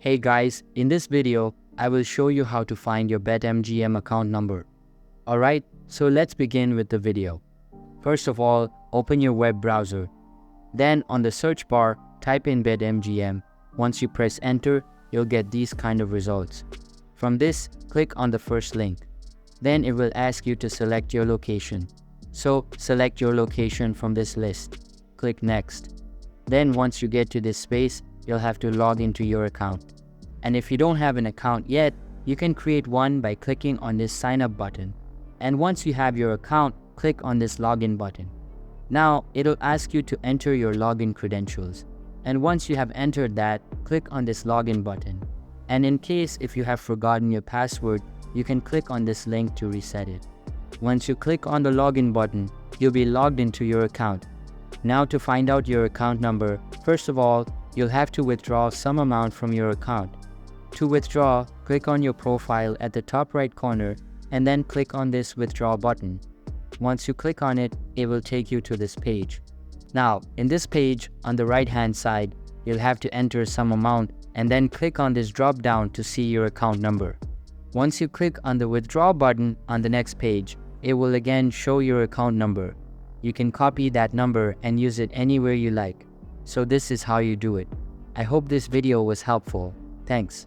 Hey guys, in this video, I will show you how to find your Betmgm account number. Alright, so let's begin with the video. First of all, open your web browser. Then on the search bar, type in Betmgm. Once you press enter, you'll get these kind of results. From this, click on the first link. Then it will ask you to select your location. So select your location from this list. Click next. Then once you get to this space, you'll have to log into your account. And if you don't have an account yet, you can create one by clicking on this sign up button. And once you have your account, click on this login button. Now, it'll ask you to enter your login credentials. And once you have entered that, click on this login button. And in case if you have forgotten your password, you can click on this link to reset it. Once you click on the login button, you'll be logged into your account. Now to find out your account number, first of all, you'll have to withdraw some amount from your account. To withdraw, click on your profile at the top right corner and then click on this withdraw button. Once you click on it, it will take you to this page. Now, in this page, on the right hand side, you'll have to enter some amount and then click on this drop down to see your account number. Once you click on the withdraw button on the next page, it will again show your account number. You can copy that number and use it anywhere you like. So this is how you do it. I hope this video was helpful. Thanks.